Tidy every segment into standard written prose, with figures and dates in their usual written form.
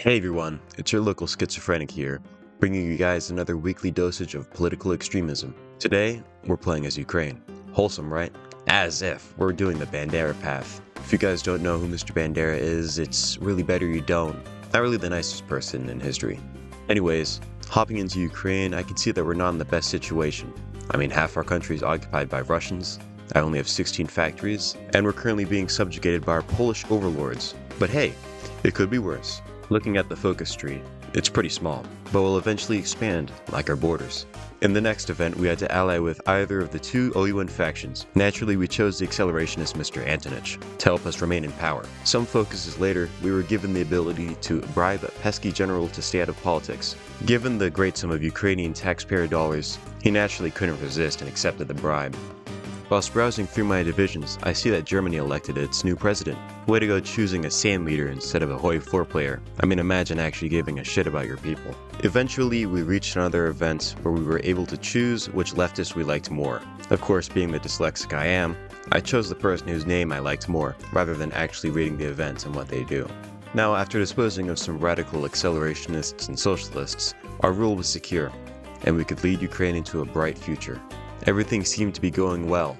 Hey everyone, it's your local schizophrenic here, bringing you guys another weekly dosage of political extremism. Today, we're playing as Ukraine. Wholesome, right? As if we're doing the Bandera path. If you guys don't know who Mr. Bandera is, it's really better you don't. Not really the nicest person in history. Anyways, hopping into Ukraine, I can see that we're not in the best situation. I mean, half our country is occupied by Russians, I only have 16 factories, and we're currently being subjugated by our Polish overlords. But hey, it could be worse. Looking at the focus tree, it's pretty small, but will eventually expand, like our borders. In the next event, we had to ally with either of the two OUN factions. Naturally, we chose the accelerationist Mr. Antonich to help us remain in power. Some focuses later, we were given the ability to bribe a pesky general to stay out of politics. Given the great sum of Ukrainian taxpayer dollars, he naturally couldn't resist and accepted the bribe. Whilst browsing through my divisions, I see that Germany elected its new president. Way to go choosing a sand leader instead of a HOI4 player. I mean, imagine actually giving a shit about your people. Eventually, we reached another event where we were able to choose which leftist we liked more. Of course, being the dyslexic I am, I chose the person whose name I liked more, rather than actually reading the events and what they do. Now, after disposing of some radical accelerationists and socialists, our rule was secure, and we could lead Ukraine into a bright future. Everything seemed to be going well.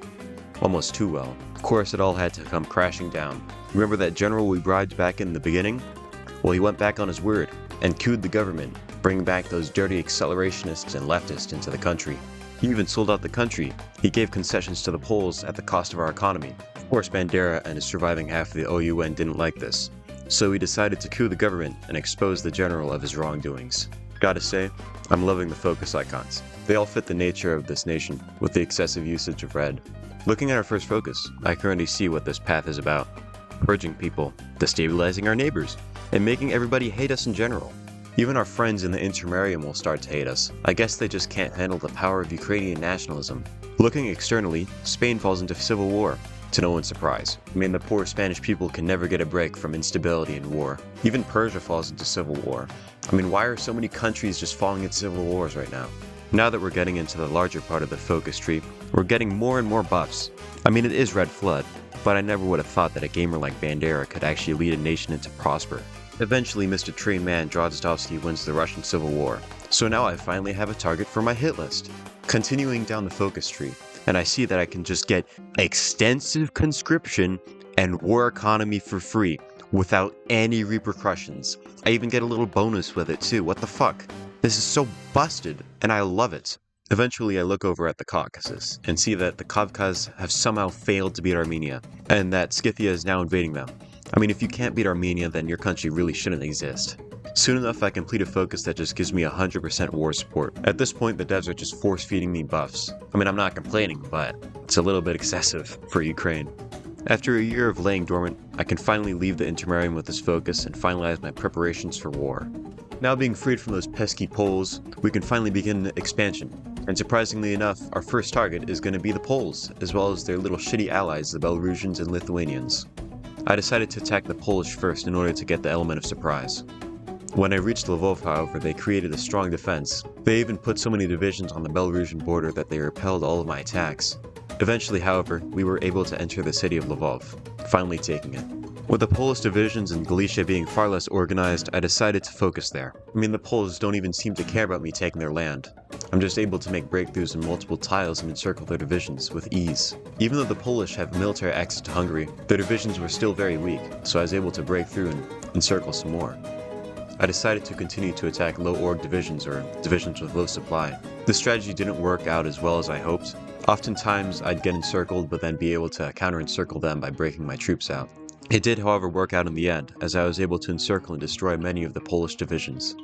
Almost too well. Of course, it all had to come crashing down. Remember that general we bribed back in the beginning? Well, he went back on his word and couped the government, bringing back those dirty accelerationists and leftists into the country. He even sold out the country. He gave concessions to the Poles at the cost of our economy. Of course, Bandera and his surviving half of the OUN didn't like this, so he decided to coup the government and expose the general of his wrongdoings. Gotta say, I'm loving the focus icons. They all fit the nature of this nation, with the excessive usage of red. Looking at our first focus, I currently see what this path is about. Purging people, destabilizing our neighbors, and making everybody hate us in general. Even our friends in the Intermarium will start to hate us. I guess they just can't handle the power of Ukrainian nationalism. Looking externally, Spain falls into civil war. To no one's surprise. I mean, the poor Spanish people can never get a break from instability and war. Even Persia falls into civil war. I mean, why are so many countries just falling into civil wars right now? Now that we're getting into the larger part of the focus tree, we're getting more and more buffs. I mean, it is Red Flood, but I never would have thought that a gamer like Bandera could actually lead a nation into prosper. Eventually, Mr. Train Man Drozdovsky wins the Russian Civil War, so now I finally have a target for my hit list. Continuing down the focus tree, and I see that I can just get extensive conscription and war economy for free, without any repercussions. I even get a little bonus with it too, what the fuck? This is so busted, and I love it. Eventually I look over at the Caucasus, and see that the Caucasus have somehow failed to beat Armenia, and that Scythia is now invading them. I mean, if you can't beat Armenia, then your country really shouldn't exist. Soon enough, I complete a focus that just gives me 100% war support. At this point, the devs are just force-feeding me buffs. I mean, I'm not complaining, but it's a little bit excessive for Ukraine. After a year of laying dormant, I can finally leave the Intermarium with this focus and finalize my preparations for war. Now being freed from those pesky Poles, we can finally begin expansion. And surprisingly enough, our first target is going to be the Poles, as well as their little shitty allies, the Belarusians and Lithuanians. I decided to attack the Polish first in order to get the element of surprise. When I reached Lvov, however, they created a strong defense. They even put so many divisions on the Belarusian border that they repelled all of my attacks. Eventually, however, we were able to enter the city of Lvov, finally taking it. With the Polish divisions in Galicia being far less organized, I decided to focus there. I mean, the Poles don't even seem to care about me taking their land. I'm just able to make breakthroughs in multiple tiles and encircle their divisions with ease. Even though the Polish have military access to Hungary, their divisions were still very weak, so I was able to break through and encircle some more. I decided to continue to attack low org divisions or divisions with low supply. This strategy didn't work out as well as I hoped. Oftentimes, I'd get encircled but then be able to counter-encircle them by breaking my troops out. It did, however, work out in the end, as I was able to encircle and destroy many of the Polish divisions.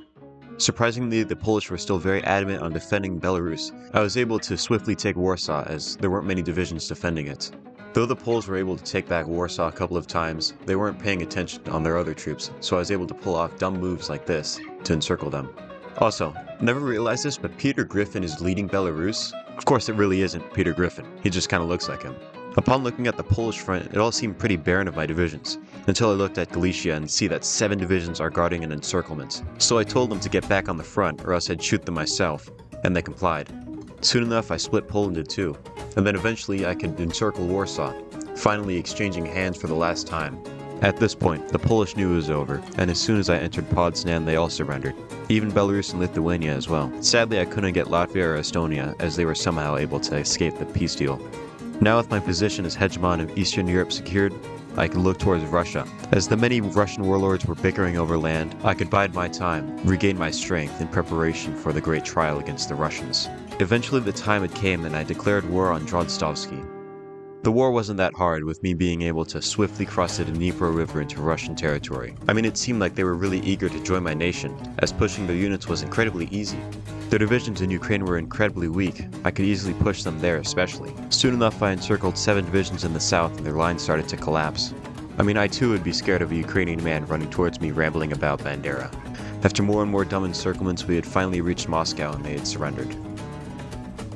Surprisingly, the Polish were still very adamant on defending Belarus. I was able to swiftly take Warsaw, as there weren't many divisions defending it. Though the Poles were able to take back Warsaw a couple of times, they weren't paying attention on their other troops, so I was able to pull off dumb moves like this to encircle them. Also, never realized this, but Peter Griffin is leading Belarus. Of course, it really isn't Peter Griffin. He just kind of looks like him. Upon looking at the Polish front, it all seemed pretty barren of my divisions, until I looked at Galicia and see that 7 divisions are guarding an encirclement. So I told them to get back on the front, or else I'd shoot them myself, and they complied. Soon enough, I split Poland in two, and then eventually I could encircle Warsaw, finally exchanging hands for the last time. At this point, the Polish knew it was over, and as soon as I entered Poznań, they all surrendered. Even Belarus and Lithuania as well. Sadly, I couldn't get Latvia or Estonia, as they were somehow able to escape the peace deal. Now with my position as hegemon of Eastern Europe secured, I could look towards Russia. As the many Russian warlords were bickering over land, I could bide my time, regain my strength in preparation for the great trial against the Russians. Eventually the time had came and I declared war on Drozdovsky. The war wasn't that hard, with me being able to swiftly cross the Dnieper River into Russian territory. I mean, it seemed like they were really eager to join my nation, as pushing their units was incredibly easy. Their divisions in Ukraine were incredibly weak. I could easily push them there especially. Soon enough I encircled 7 divisions in the south and their lines started to collapse. I mean, I too would be scared of a Ukrainian man running towards me rambling about Bandera. After more and more dumb encirclements, we had finally reached Moscow and they had surrendered.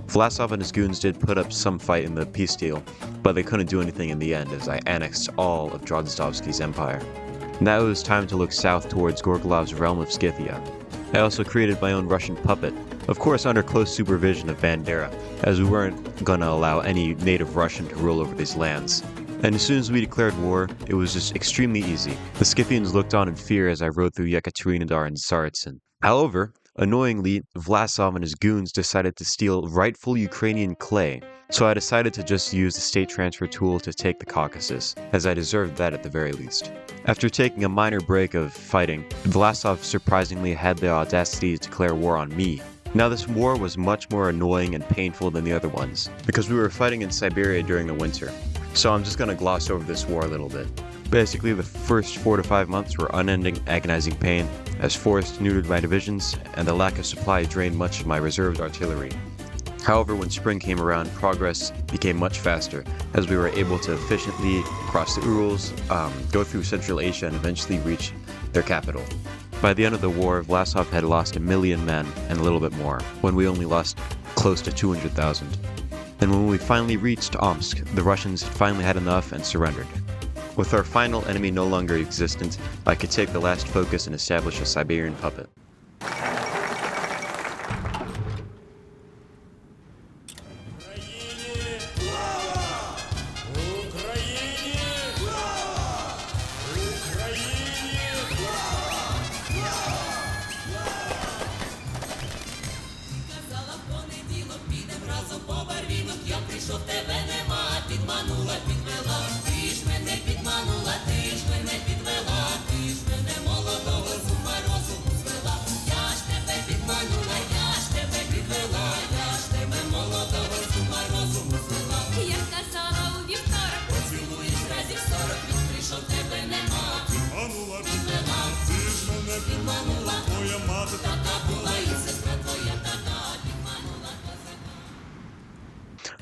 Vlasov and his goons did put up some fight in the peace deal, but they couldn't do anything in the end as I annexed all of Drozdovsky's empire. Now it was time to look south towards Gorgolov's realm of Scythia. I also created my own Russian puppet, of course under close supervision of Bandera, as we weren't gonna allow any native Russian to rule over these lands. And as soon as we declared war, it was just extremely easy. The Scythians looked on in fear as I rode through Yekaterinodar and Tsaritsyn. However, annoyingly, Vlasov and his goons decided to steal rightful Ukrainian clay, so I decided to just use the state transfer tool to take the Caucasus, as I deserved that at the very least. After taking a minor break of fighting, Vlasov surprisingly had the audacity to declare war on me. Now this war was much more annoying and painful than the other ones, because we were fighting in Siberia during the winter, so I'm just gonna gloss over this war a little bit. Basically, the first 4 to 5 months were unending, agonizing pain, as forests neutered my divisions, and the lack of supply drained much of my reserved artillery. However, when spring came around, progress became much faster, as we were able to efficiently cross the Urals, go through Central Asia, and eventually reach their capital. By the end of the war, Vlasov had lost 1 million men, and a little bit more, when we only lost close to 200,000. And when we finally reached Omsk, the Russians had finally had enough and surrendered. With our final enemy no longer existent, I could take the last focus and establish a Siberian puppet.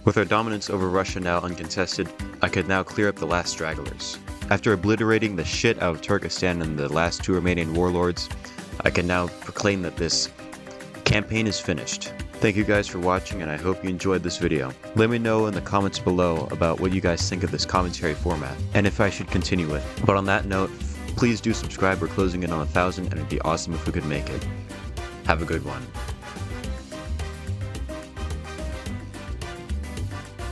With our dominance over Russia now uncontested, I could now clear up the last stragglers. After obliterating the shit out of Turkestan and the last 2 remaining warlords, I can now proclaim that this campaign is finished. Thank you guys for watching, and I hope you enjoyed this video. Let me know in the comments below about what you guys think of this commentary format, and if I should continue it. But on that note, please do subscribe. We're closing in on 1,000, and it'd be awesome if we could make it. Have a good one.